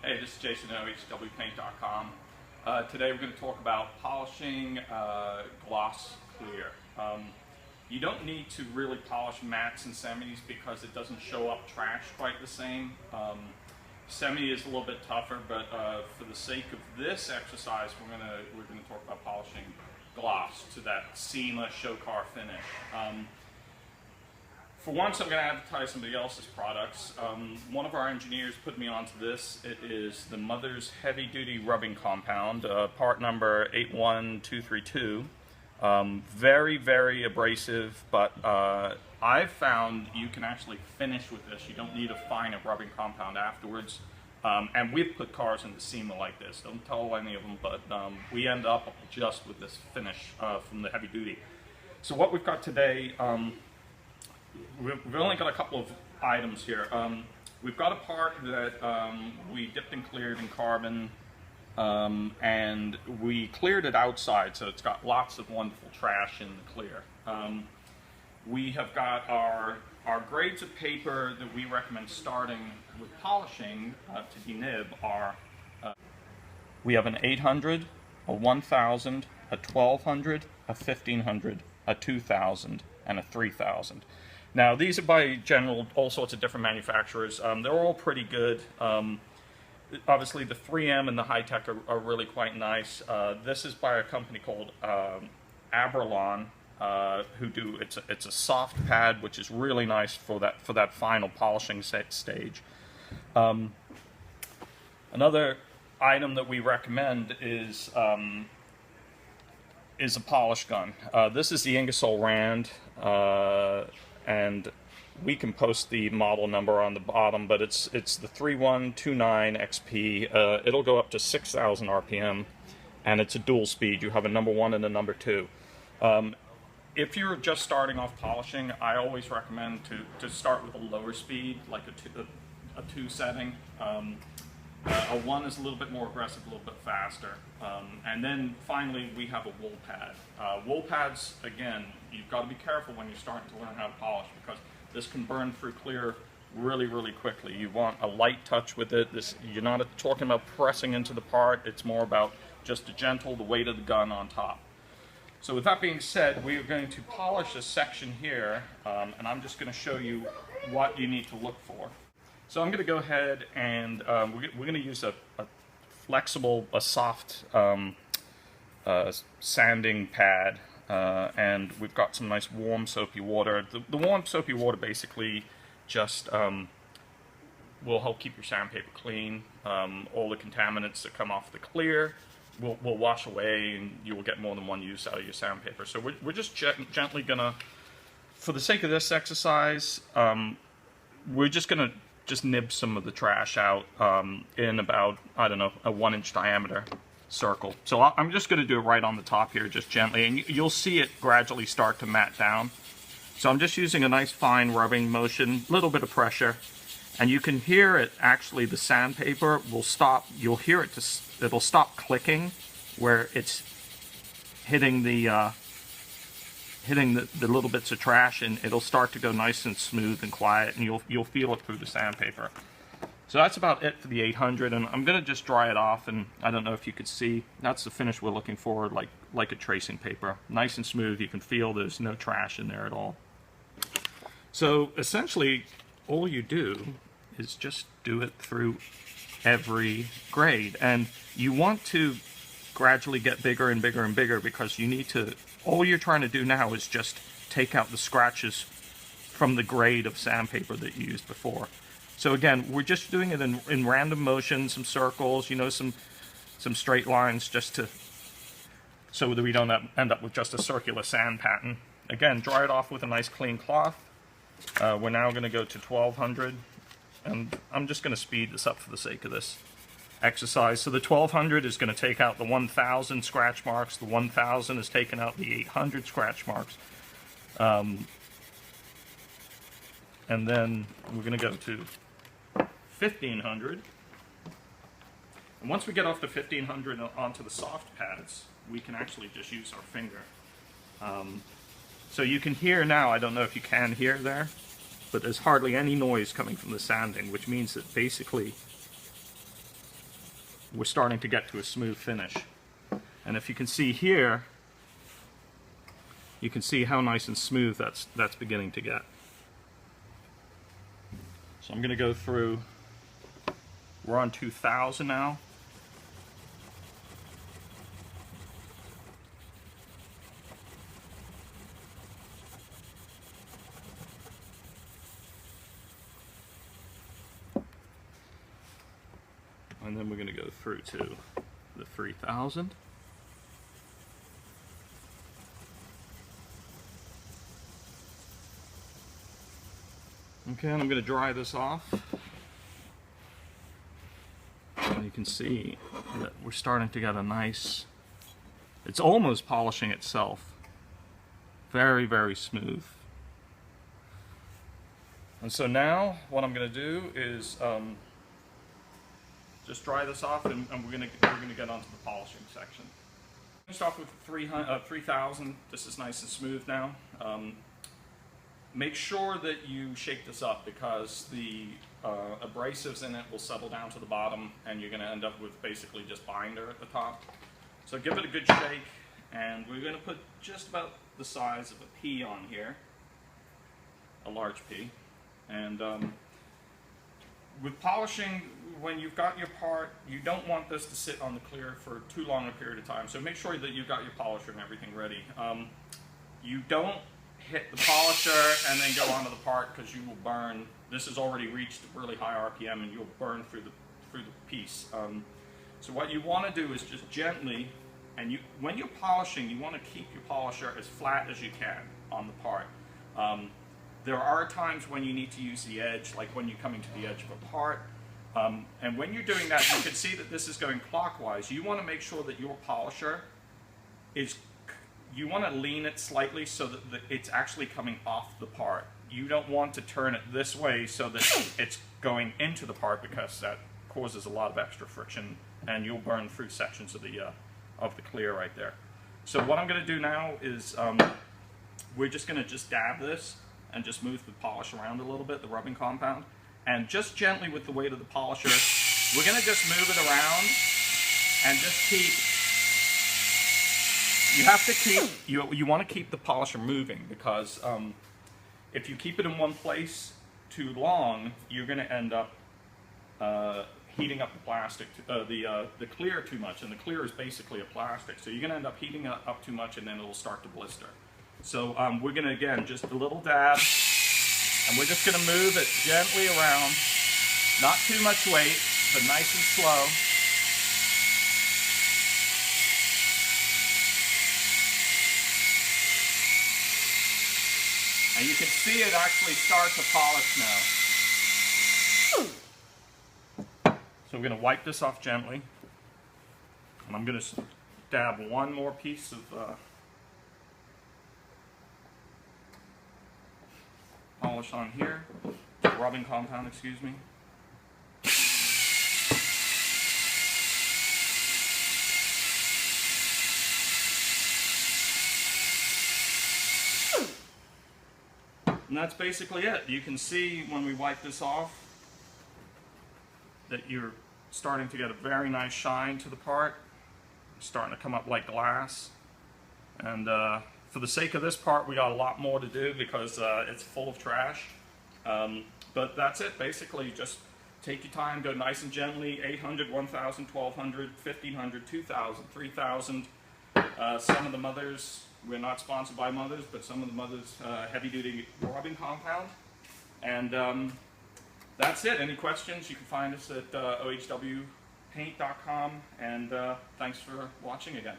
Hey, this is Jason at HWPaint.com. Today we're going to talk about polishing gloss clear. You don't need to really polish mattes and semis because it doesn't show up trash quite the same. Semi is a little bit tougher, but for the sake of this exercise, we're going to talk about polishing gloss to that seamless show car finish. For once, I'm going to advertise somebody else's products. One of our engineers put me onto this. It is the Mother's Heavy Duty Rubbing Compound, part number 81232. Very, very abrasive, but I've found you can actually finish with this. You don't need a finer rubbing compound afterwards. And we've put cars into SEMA like this. Don't tell any of them, but we end up just with this finish from the Heavy Duty. So what we've got today, we've only got a couple of items here. We've got a part that we dipped and cleared in carbon, and we cleared it outside, so it's got lots of wonderful trash in the clear. We have got our grades of paper that we recommend starting with polishing to denib are, we have an 800, a 1000, a 1200, a 1500, a 2000, and a 3000. Now these are by all sorts of different manufacturers. They're all pretty good. Obviously the 3M and the Hi-Tech are really quite nice. This is by a company called Abralon, who do it's a soft pad, which is really nice for that final polishing stage. Another item that we recommend is a polish gun. This is the Ingersoll Rand. And we can post the model number on the bottom, but it's the 3129 XP. It'll go up to 6,000 RPM, and it's a dual speed. You have a number 1 and a number 2. If you're just starting off polishing, I always recommend to start with a lower speed, like a 2 setting. A 1 is a little bit more aggressive, a little bit faster. And then finally, we have a wool pad. Wool pads, again, you've got to be careful when you're starting to learn how to polish because this can burn through clear really, really quickly. You want a light touch with it. You're not talking about pressing into the part. It's more about just the weight of the gun on top. So with that being said, we are going to polish a section here, and I'm just going to show you what you need to look for. So I'm going to go ahead and we're going to use a flexible, soft sanding pad, and we've got some nice warm soapy water. The warm soapy water basically just will help keep your sandpaper clean. All the contaminants that come off the clear will wash away, and you will get more than one use out of your sandpaper. So we're just gently going to, for the sake of this exercise, we're just going to nib some of the trash out in about, I don't know, a 1-inch diameter circle. So I'm just going to do it right on the top here, just gently, and you'll see it gradually start to mat down. So I'm just using a nice fine rubbing motion, a little bit of pressure, and you can hear it actually, the sandpaper will stop, you'll hear it, it'll stop clicking where it's hitting the little bits of trash, and it'll start to go nice and smooth and quiet, and you'll feel it through the sandpaper. So that's about it for the 800, and I'm going to just dry it off, and I don't know if you could see, that's the finish we're looking for, like a tracing paper. Nice and smooth, you can feel there's no trash in there at all. So essentially, all you do is just do it through every grade, and you want to gradually get bigger and bigger and bigger because you need to, all you're trying to do now is just take out the scratches from the grade of sandpaper that you used before. So again, we're just doing it in random motion, some circles, you know, some straight lines, just so that we don't end up with just a circular sand pattern. Again, dry it off with a nice clean cloth. We're now going to go to 1200, and I'm just going to speed this up for the sake of this exercise. So the 1200 is going to take out the 1000 scratch marks. The 1000 is taking out the 800 scratch marks. And then we're going to go to 1500. And once we get off the 1500 onto the soft pads, we can actually just use our finger. So you can hear now, I don't know if you can hear there, but there's hardly any noise coming from the sanding, which means that basically we're starting to get to a smooth finish. And if you can see here, you can see how nice and smooth that's beginning to get. So I'm going to go through, we're on 2000 now. And then we're going to go through to the 3000. Okay, and I'm going to dry this off. And you can see that we're starting to get a nice, it's almost polishing itself. Very, very smooth. And so now what I'm going to do is just dry this off, and we're going to get onto the polishing section. I'm going to start with 3000. This is nice and smooth now. Make sure that you shake this up, because the abrasives in it will settle down to the bottom, and you're going to end up with basically just binder at the top. So give it a good shake, and we're going to put just about the size of a pea on here, a large pea. And with polishing, when you've got your part, you don't want this to sit on the clear for too long a period of time. So make sure that you've got your polisher and everything ready. You don't hit the polisher and then go onto the part, because you will burn. This has already reached really high RPM, and you'll burn through the piece. So what you want to do is just gently, and when you're polishing, you want to keep your polisher as flat as you can on the part. There are times when you need to use the edge, like when you're coming to the edge of a part. And when you're doing that, you can see that this is going clockwise. You want to make sure that your polisher is, you want to lean it slightly so that it's actually coming off the part. You don't want to turn it this way so that it's going into the part, because that causes a lot of extra friction, and you'll burn through sections of the clear right there. So what I'm going to do now is we're just going to dab this and just move the polish around a little bit, the rubbing compound. And just gently with the weight of the polisher, we're going to just move it around and just keep, you want to keep the polisher moving, because if you keep it in one place too long, you're going to end up heating up the plastic, the clear too much, and the clear is basically a plastic. So you're going to end up heating it up too much, and then it'll start to blister. So we're going to, again, just a little dab, and we're just going to move it gently around. Not too much weight, but nice and slow. And you can see it actually start to polish now. So we're going to wipe this off gently. And I'm going to dab one more piece of polish on here, rubbing compound, excuse me. And that's basically it. You can see when we wipe this off that you're starting to get a very nice shine to the part. It's starting to come up like glass. And for the sake of this part, we got a lot more to do, because it's full of trash. But that's it, basically. Just take your time, go nice and gently. 800, 1000, 1200, 1500, 2000, 3000. Some of the Mothers, we're not sponsored by Mothers, but some of the Mothers heavy-duty rubbing compound. And that's it. Any questions, you can find us at ohwpaint.com. And thanks for watching again.